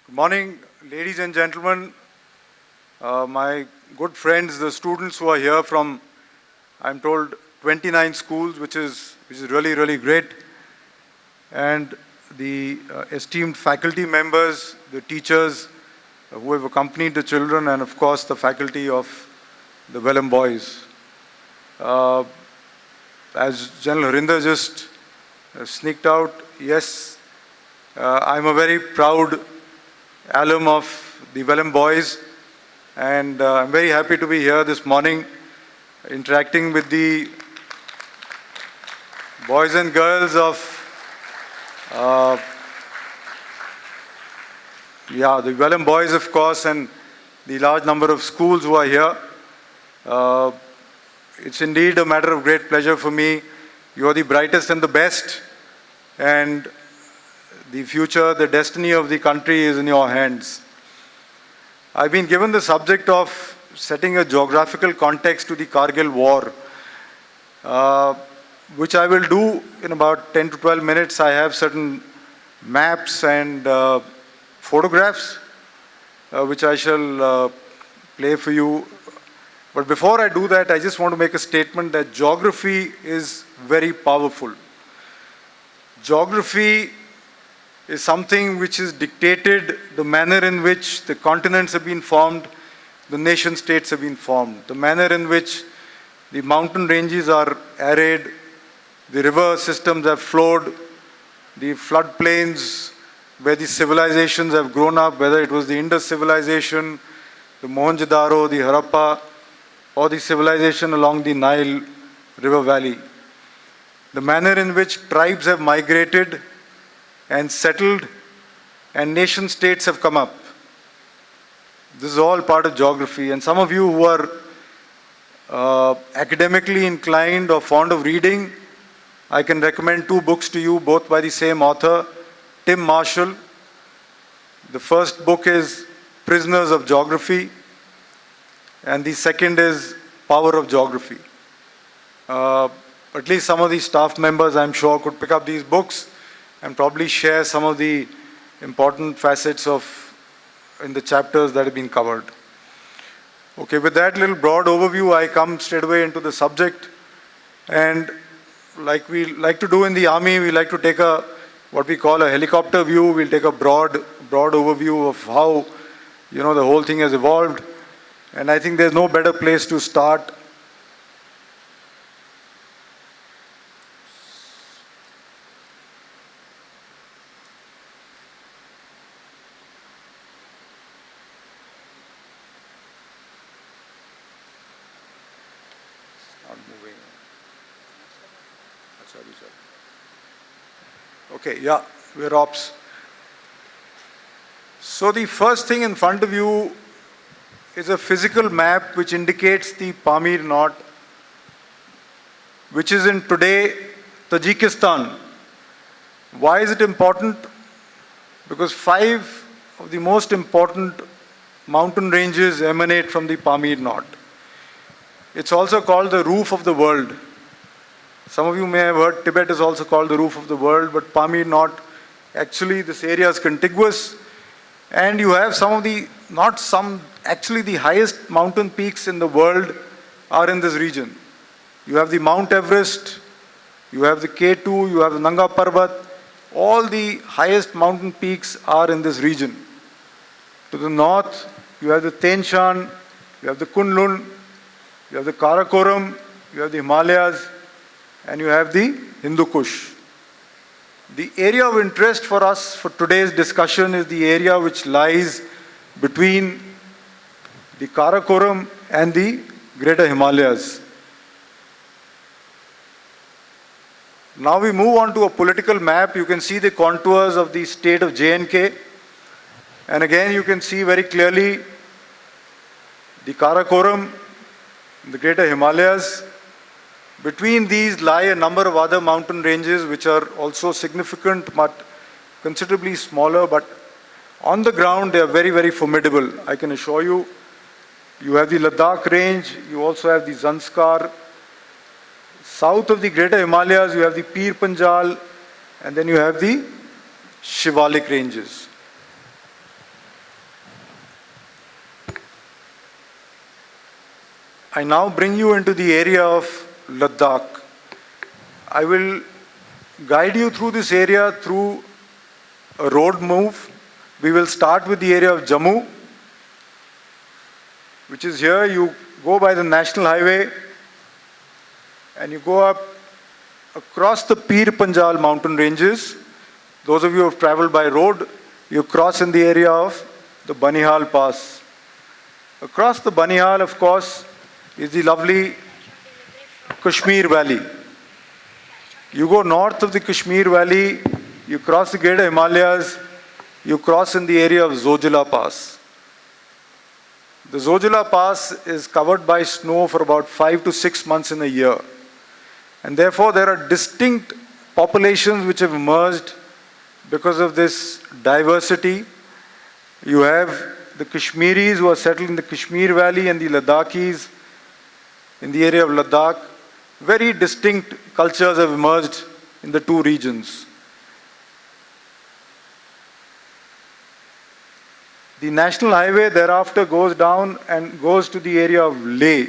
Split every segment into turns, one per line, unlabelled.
Good morning, ladies and gentlemen, my good friends, the students who are here from, I'm told, 29 schools, which is really, really great, and the esteemed faculty members, the teachers who have accompanied the children, and of course the faculty of the Welhams Boys. As General Harinder just sneaked out, yes, I'm a very proud alum of the Welhams Boys, and I'm very happy to be here this morning interacting with the boys and girls of the Welhams Boys, of course, and the large number of schools who are here. It's indeed a matter of great pleasure for me. You are the brightest and the best, and the future, the destiny of the country is in your hands. I've been given the subject of setting a geographical context to the Kargil War, which I will do in about 10 to 12 minutes. I have certain maps and photographs, which I shall play for you. But before I do that, I just want to make a statement that geography is very powerful. Geography is something which is dictated the manner in which the continents have been formed, the nation states have been formed, the manner in which the mountain ranges are arid, the river systems have flowed, the floodplains where the civilizations have grown up, whether it was the Indus civilization, the Mohenjo-daro, the Harappa, or the civilization along the Nile River Valley. The manner in which tribes have migrated and settled, and nation states have come up. This is all part of geography. And some of you who are academically inclined or fond of reading, I can recommend two books to you, both by the same author, Tim Marshall. The first book is Prisoners of Geography, and the second is Power of Geography. At least some of the staff members, I'm sure, could pick up these books and probably share some of the important facets in the chapters that have been covered. Okay, with that little broad overview, I come straight away into the subject. And like we like to do in the army, we like to take what we call a helicopter view. We'll take a broad overview of how, the whole thing has evolved. And I think there's no better place to start Okay, yeah, we're ops. So the first thing in front of you is a physical map which indicates the Pamir Knot, which is in today Tajikistan. Why is it important? Because 5 of the most important mountain ranges emanate from the Pamir Knot. It's also called the roof of the world. Some of you may have heard Tibet is also called the roof of the world, but Pamir Knot, actually this area is contiguous, and you have the highest mountain peaks in the world are in this region. You have the Mount Everest, you have the K2, you have the Nanga Parbat. All the highest mountain peaks are in this region. To the north, you have the Tian Shan, you have the Kunlun, you have the Karakoram, you have the Himalayas, and you have the Hindu Kush. The area of interest for us for today's discussion is the area which lies between the Karakoram and the Greater Himalayas. Now we move on to a political map. You can see the contours of the state of J&K. And again, you can see very clearly the Karakoram, the Greater Himalayas. Between these lie a number of other mountain ranges which are also significant but considerably smaller, but on the ground they are very, very formidable. I can assure you. You have the Ladakh range, you also have the Zanskar. South of the Greater Himalayas, you have the Pir Panjal, and then you have the Shivalik ranges. I now bring you into the area of Ladakh. I will guide you through this area through a road move. We will start with the area of Jammu, which is here. You go by the national highway and you go up across the Pir Panjal mountain ranges. Those of you who have traveled by road, you cross in the area of the Banihal Pass. Across the Banihal, of course, is the lovely Kashmir Valley. You go north of the Kashmir Valley, you cross the Greater Himalayas, you cross in the area of Zojila Pass. The Zojila Pass is covered by snow for about 5 to 6 months in a year. And therefore, there are distinct populations which have emerged because of this diversity. You have the Kashmiris who are settled in the Kashmir Valley and the Ladakhis in the area of Ladakh. Very distinct cultures have emerged in the two regions. The national highway thereafter goes down and goes to the area of Leh.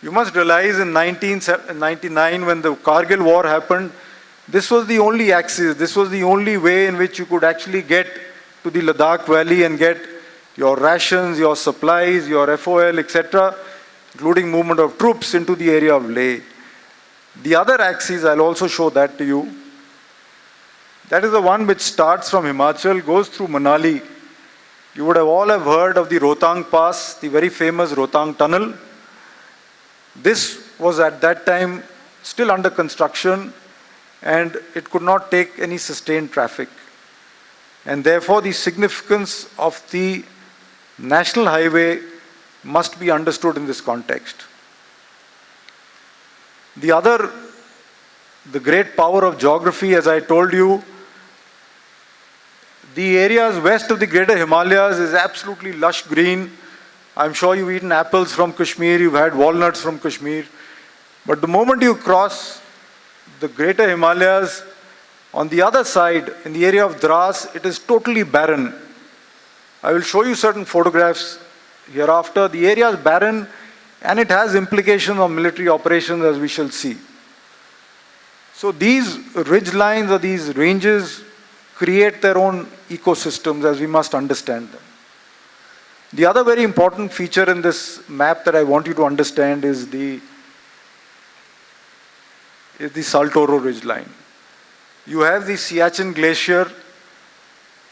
You must realize in 1999 when the Kargil War happened, this was the only axis, this was the only way in which you could actually get to the Ladakh Valley and get your rations, your supplies, your FOL, etc., including movement of troops into the area of Leh. The other axis, I'll also show that to you. That is the one which starts from Himachal, goes through Manali. You would have all have heard of the Rohtang Pass, the very famous Rohtang Tunnel. This was at that time still under construction and it could not take any sustained traffic. And therefore the significance of the national highway must be understood in this context. The great power of geography, as I told you, the areas west of the Greater Himalayas is absolutely lush green. I'm sure you've eaten apples from Kashmir, you've had walnuts from Kashmir. But the moment you cross the Greater Himalayas, on the other side, in the area of Dras, it is totally barren. I will show you certain photographs hereafter. The area is barren and it has implications on military operations, as we shall see. So these ridge lines or these ranges create their own ecosystems, as we must understand them. The other very important feature in this map that I want you to understand is the Saltoro ridgeline. You have the Siachen Glacier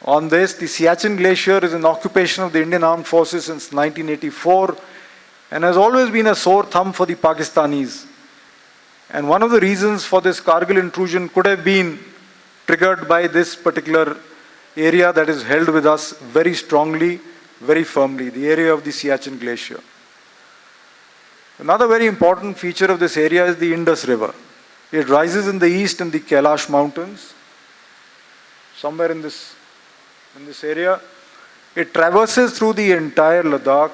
on this. The Siachen Glacier is an occupation of the Indian Armed Forces since 1984 and has always been a sore thumb for the Pakistanis. And one of the reasons for this Kargil intrusion could have been triggered by this particular area that is held with us very strongly, very firmly, the area of the Siachen Glacier. Another very important feature of this area is the Indus River. It rises in the east in the Kailash Mountains, somewhere in this area. It traverses through the entire Ladakh.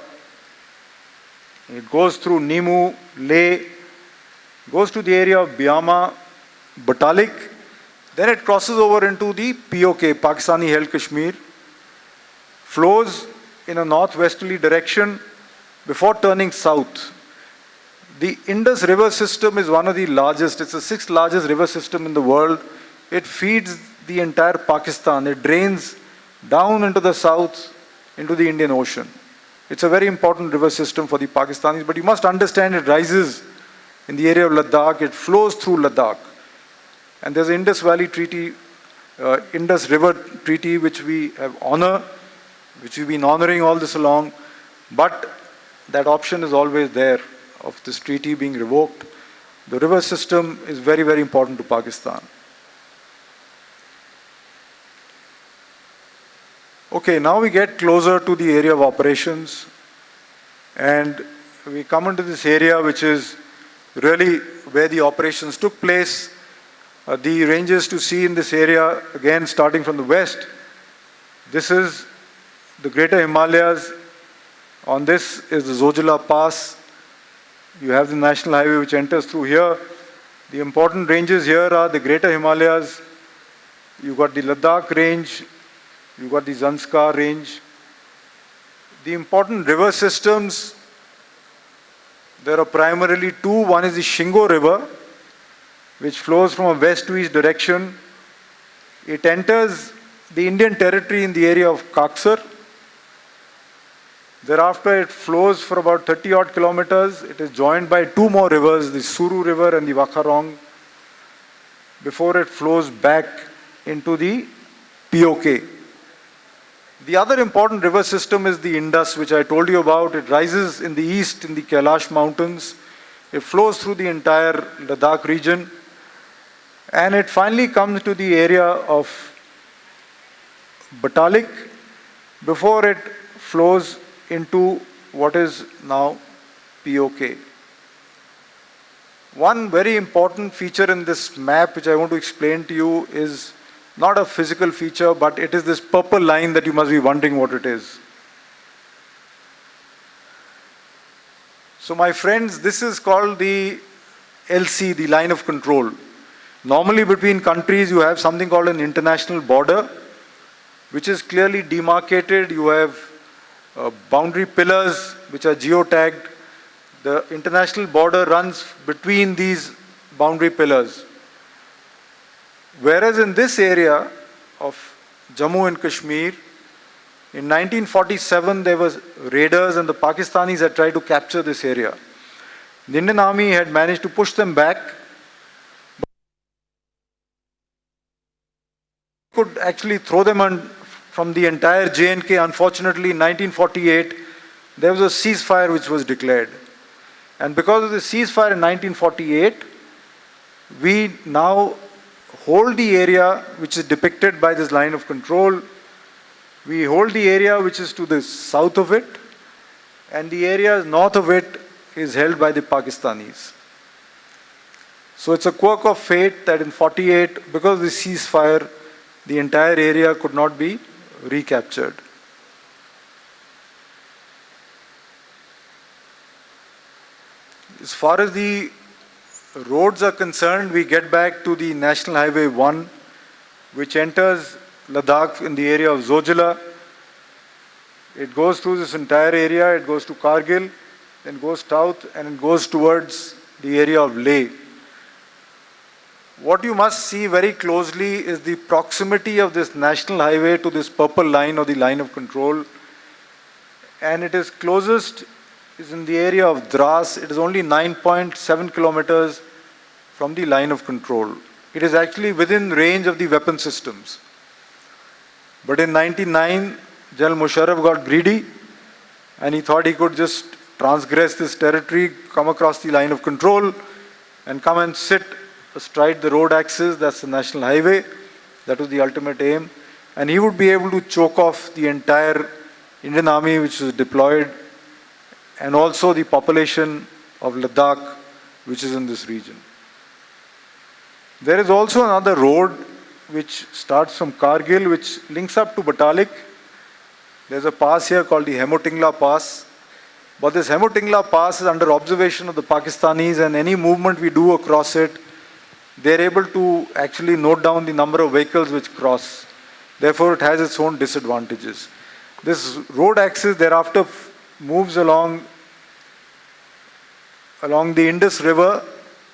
It goes through Nimu, Leh, goes to the area of Biama, Batalik. Then it crosses over into the POK, Pakistani held Kashmir, flows in a northwesterly direction before turning south. The Indus River system is one of the largest. It's the 6th largest river system in the world. It feeds the entire Pakistan. It drains down into the south, into the Indian Ocean. It's a very important river system for the Pakistanis, but you must understand it rises in the area of Ladakh. It flows through Ladakh. And there's an Indus Valley Treaty, Indus River Treaty, which we have which we've been honoring all this along. But that option is always there of this treaty being revoked. The river system is very, very important to Pakistan. Okay, now we get closer to the area of operations and we come into this area which is really where the operations took place. The ranges to see in this area, again starting from the west, this is the Greater Himalayas. On this is the Zojila Pass. You have the national highway which enters through here. The important ranges here are the Greater Himalayas. You've got the Ladakh range. You've got the Zanskar range. The important river systems, There are primarily two. One is the Shingo River, which flows from a west to east direction. It enters the Indian territory in the area of Kaksar. Thereafter, it flows for about 30 odd kilometers. It is joined by two more rivers, the Suru River and the Wakharong, before it flows back into the POK. The other important river system is the Indus, which I told you about. It rises in the east in the Kailash Mountains. It flows through the entire Ladakh region. And it finally comes to the area of Batalik before it flows into what is now POK. One very important feature in this map, which I want to explain to you, is not a physical feature, but it is this purple line that you must be wondering what it is. So my friends, this is called the LC, the line of control. Normally between countries you have something called an international border, which is clearly demarcated. You have boundary pillars which are geotagged. The international border runs between these boundary pillars. Whereas in this area of Jammu and Kashmir, in 1947 there was raiders and the Pakistanis had tried to capture this area. The Indian Army had managed to push them back. Could actually throw them on from the entire J&K. Unfortunately, in 1948, there was a ceasefire which was declared. And because of the ceasefire in 1948, we now hold the area which is depicted by this line of control. We hold the area which is to the south of it, and the area north of it is held by the Pakistanis. So it's a quirk of fate that in 48, because of the ceasefire, the entire area could not be recaptured. As far as the roads are concerned, we get back to the National Highway 1, which enters Ladakh in the area of Zojila. It goes through this entire area, it goes to Kargil, then goes south and it goes towards the area of Leh. What you must see very closely is the proximity of this national highway to this purple line or the line of control. And it is closest is in the area of Dras. It is only 9.7 kilometers from the line of control. It is actually within range of the weapon systems. But in 1999, General Musharraf got greedy and he thought he could just transgress this territory, come across the line of control and come and sit astride the road axis. That's the national highway. That was the ultimate aim. And he would be able to choke off the entire Indian Army which was deployed, and also the population of Ladakh which is in this region. There is also another road which starts from Kargil, which links up to Batalik. There's a pass here called the Hemotingla Pass. But this Hemotingla Pass is under observation of the Pakistanis, and any movement we do across it, they're able to actually note down the number of vehicles which cross. Therefore, it has its own disadvantages. This road axis thereafter moves along the Indus River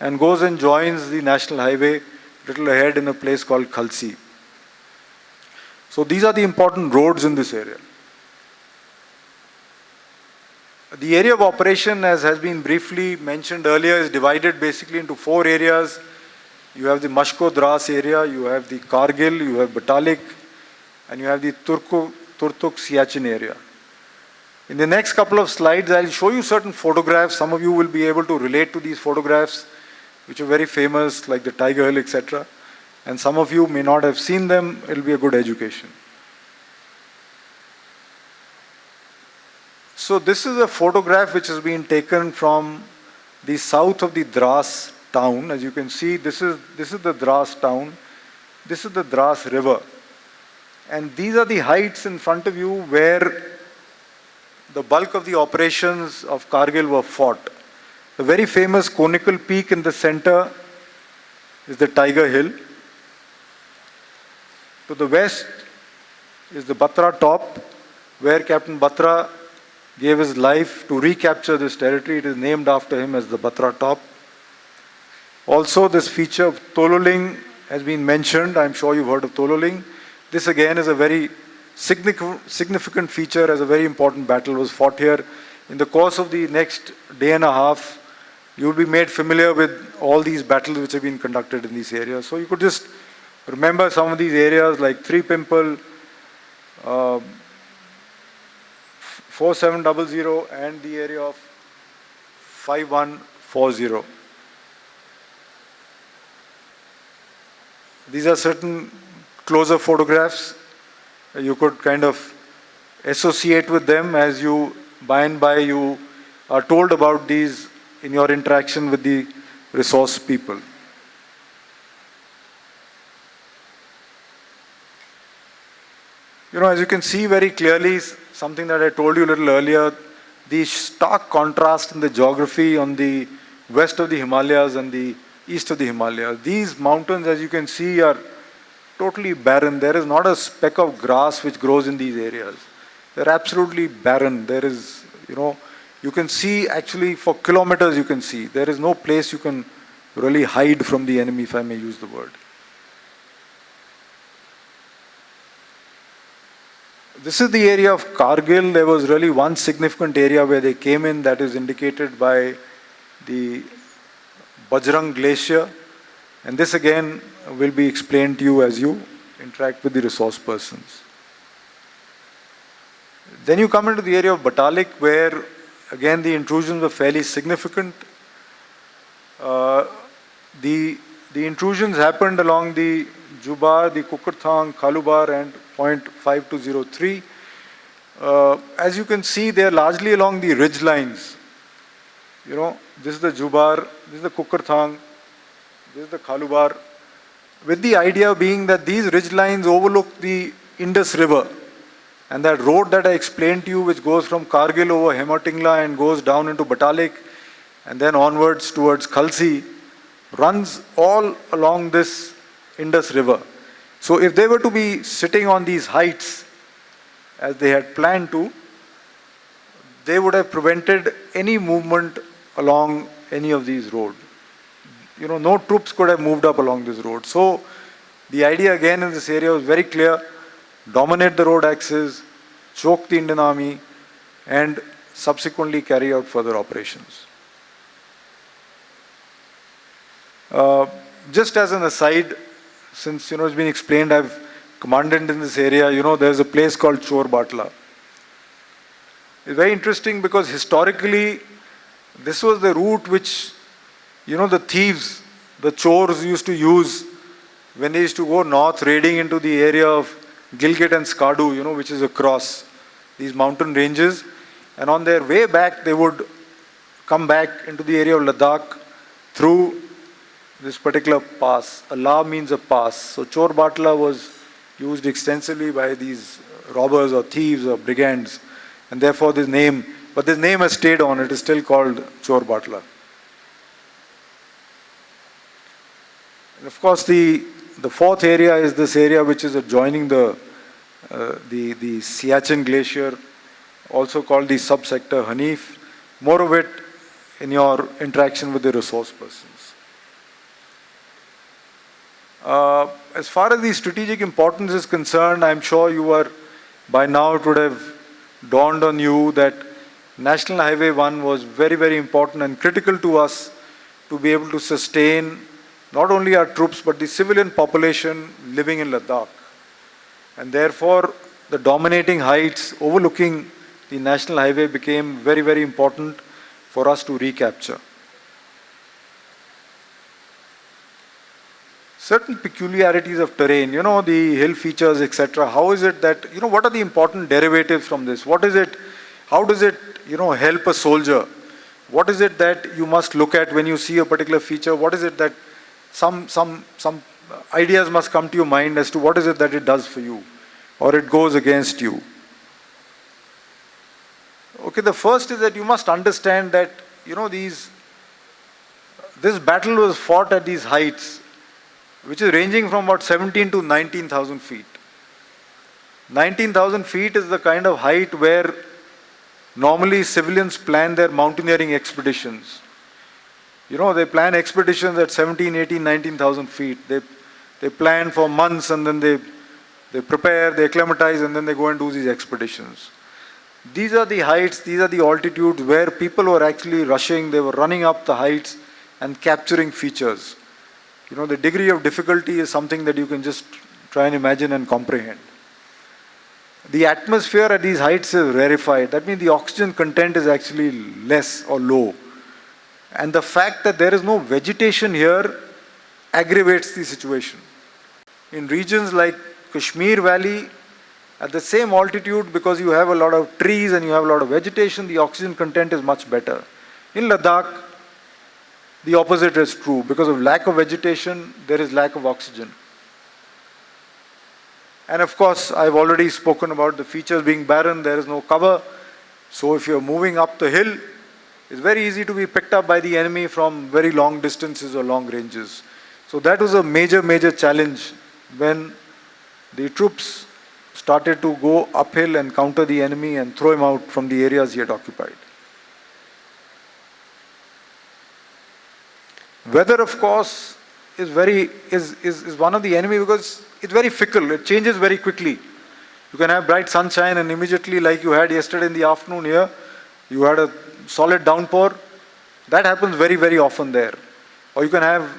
and goes and joins the national highway a little ahead in a place called Khalsi. So these are the important roads in this area. The area of operation, as has been briefly mentioned earlier, is divided basically into four areas. You have the Mashko Dras area, you have the Kargil, you have Batalik, and you have the Turtuk Siachen area. In the next couple of slides, I'll show you certain photographs. Some of you will be able to relate to these photographs, which are very famous, like the Tiger Hill, etc. And some of you may not have seen them. It'll be a good education. So this is a photograph which has been taken from the south of the Dras town. As you can see, this is the Dras town. This is the Dras river. And these are the heights in front of you where the bulk of the operations of Kargil were fought. The very famous conical peak in the center is the Tiger Hill. To the west is the Batra top, where Captain Batra gave his life to recapture this territory. It is named after him as the Batra top. Also, this feature of Tololing has been mentioned. I'm sure you've heard of Tololing. This again is a very significant feature, as a very important battle was fought here. In the course of the next day and a half, you will be made familiar with all these battles which have been conducted in these areas. So you could just remember some of these areas like 3 Pimple, 4700 and the area of 5140. These are certain closer photographs. You could kind of associate with them as you, by and by, you are told about these in your interaction with the resource people. As you can see very clearly, something that I told you a little earlier, the stark contrast in the geography on the west of the Himalayas and the east of the Himalayas. These mountains, as you can see, are totally barren. There is not a speck of grass which grows in these areas. They're absolutely barren. There is, you can see actually for kilometers you can see. There is no place you can really hide from the enemy, if I may use the word. This is the area of Kargil. There was really one significant area where they came in, that is indicated by the Bajrang Glacier. And this again will be explained to you as you interact with the resource persons. Then you come into the area of Batalik, where again the intrusions were fairly significant. The intrusions happened along the Jubar, the Kukarthang, Khalubar and point 5203. As you can see, they are largely along the ridge lines. This is the Jubar, this is the Kukarthang, this is the Khalubar, with the idea being that these ridge lines overlook the Indus River. And that road that I explained to you, which goes from Kargil over Hematingla and goes down into Batalik and then onwards towards Khalsi, runs all along this Indus River. So if they were to be sitting on these heights, as they had planned to, they would have prevented any movement along any of these roads. No troops could have moved up along this road. So the idea again in this area was very clear: dominate the road axis, choke the Indian army, and subsequently carry out further operations. Just as an aside, since it's been explained, I've commanded in this area, there's a place called Chor Batra. It's very interesting because historically this was the route which the thieves, the chors used to use when they used to go north raiding into the area of Gilgit and Skadu, which is across these mountain ranges. And on their way back, they would come back into the area of Ladakh through this particular pass. A la means a pass. So Chor Batla was used extensively by these robbers or thieves or brigands. And therefore this name, but this name has stayed on. It is still called Chor Batla. And of course the fourth area is this area which is adjoining the Siachen Glacier, also called the subsector Hanif. More of it in your interaction with the resource persons. As far as the strategic importance is concerned, I'm sure by now it would have dawned on you that National Highway 1 was very, very important and critical to us to be able to sustain not only our troops but the civilian population living in Ladakh. And therefore, the dominating heights overlooking the national highway became very, very important for us to recapture. Certain peculiarities of terrain, the hill features, etc. How is it that, what are the important derivatives from this? What is it, how does it, help a soldier? What is it that you must look at when you see a particular feature? What is it that some ideas must come to your mind as to what is it that it does for you or it goes against you? Okay, the first is that you must understand that, this battle was fought at these heights, which is ranging from about 17 to 19,000 feet. 19,000 feet is the kind of height where Normally, civilians plan their mountaineering expeditions. They plan expeditions at 17, 18, 19,000 feet. They plan for months and then they prepare, they acclimatize, and then they go and do these expeditions. These are the heights, these are the altitudes where people were actually rushing, they were running up the heights and capturing features. The degree of difficulty is something that you can just try and imagine and comprehend. The atmosphere at these heights is rarefied. That means the oxygen content is actually less or low. And the fact that there is no vegetation here aggravates the situation. In regions like Kashmir Valley, at the same altitude, because you have a lot of trees and you have a lot of vegetation, the oxygen content is much better. In Ladakh, the opposite is true. Because of lack of vegetation, there is lack of oxygen. And of course, I've already spoken about the features being barren, there is no cover. So if you're moving up the hill, it's very easy to be picked up by the enemy from very long distances or long ranges. So that was a major, major challenge when the troops started to go uphill and counter the enemy and throw him out from the areas he had occupied. Weather, of course, is one of the enemy because it's very fickle. It changes very quickly. You can have bright sunshine and immediately, like you had yesterday in the afternoon here, you had a solid downpour. That happens very, very often there. Or you can have,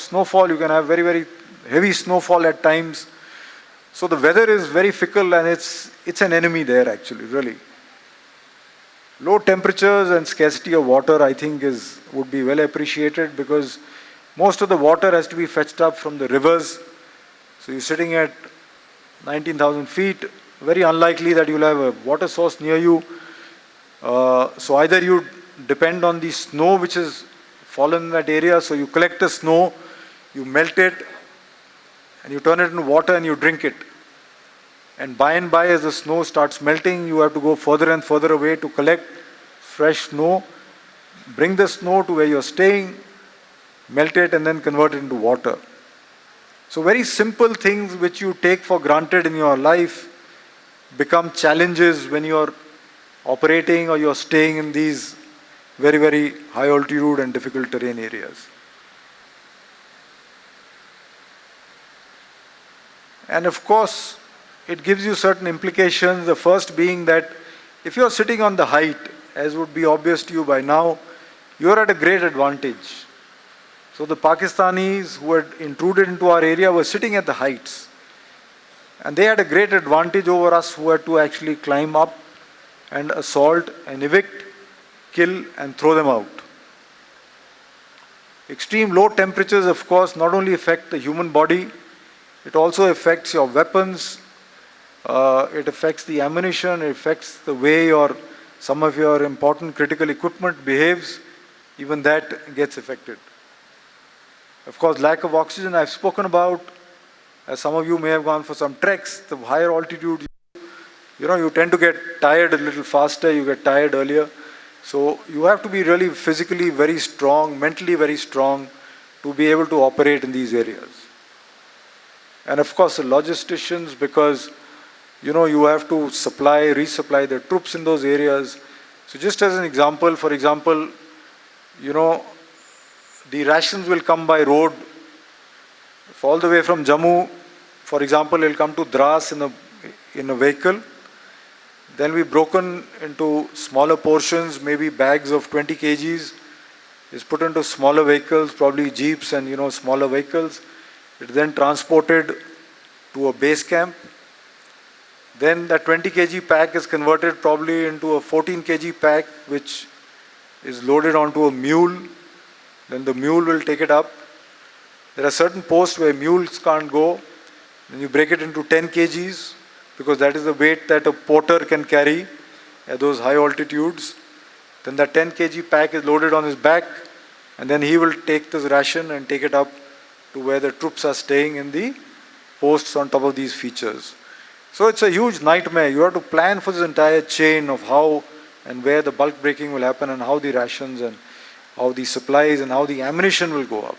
snowfall. You can have very, very heavy snowfall at times. So the weather is very fickle and it's an enemy there actually, really. Low temperatures and scarcity of water, I think, would be well appreciated because most of the water has to be fetched up from the rivers. So you're sitting at 19,000 feet, very unlikely that you'll have a water source near you. So either you depend on the snow which has fallen in that area, so you collect the snow, you melt it, and you turn it into water and you drink it. And by and by, as the snow starts melting, you have to go further and further away to collect fresh snow, bring the snow to where you're staying, melt it, and then convert it into water. So very simple things which you take for granted in your life become challenges when you're operating or you're staying in these very, very high altitude and difficult terrain areas. And of course, it gives you certain implications. The first being that if you're sitting on the height, as would be obvious to you by now, you're at a great advantage. So the Pakistanis who had intruded into our area were sitting at the heights. And they had a great advantage over us who had to actually climb up and assault and evict, kill and throw them out. Extreme low temperatures, of course, not only affect the human body, it also affects your weapons, it affects the ammunition, it affects the way some of your important critical equipment behaves, even that gets affected. Of course, lack of oxygen I've spoken about. As some of you may have gone for some treks, the higher altitude, you tend to get tired a little faster, you get tired earlier. So you have to be really physically very strong, mentally very strong to be able to operate in these areas. And of course, the logisticians, because you have to resupply the troops in those areas. So just as an example, for example, the rations will come by road all the way from Jammu. For example, it will come to Dras in a vehicle. Then we broken into smaller portions, maybe bags of 20 kgs. It's put into smaller vehicles, probably jeeps and smaller vehicles. It's then transported to a base camp. Then that 20 kg pack is converted probably into a 14 kg pack, which is loaded onto a mule. Then the mule will take it up. There are certain posts where mules can't go. Then you break it into 10 kgs because that is the weight that a porter can carry at those high altitudes. Then that 10 kg pack is loaded on his back, and then he will take this ration and take it up to where the troops are staying in the posts on top of these features. So it's a huge nightmare. You have to plan for this entire chain of how and where the bulk breaking will happen and how the rations and how the supplies and how the ammunition will go up.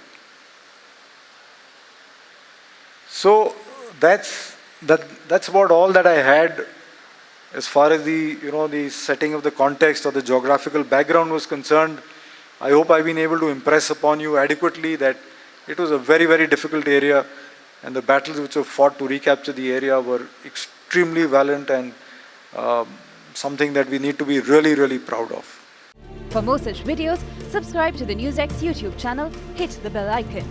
So that's about all that I had As far as the setting of the context or the geographical background was concerned, I hope I've been able to impress upon you adequately that it was a very, very difficult area, and the battles which were fought to recapture the area were extremely valiant and something that we need to be really, really proud of.
For more such videos, subscribe to the NewsX YouTube channel, hit the bell icon.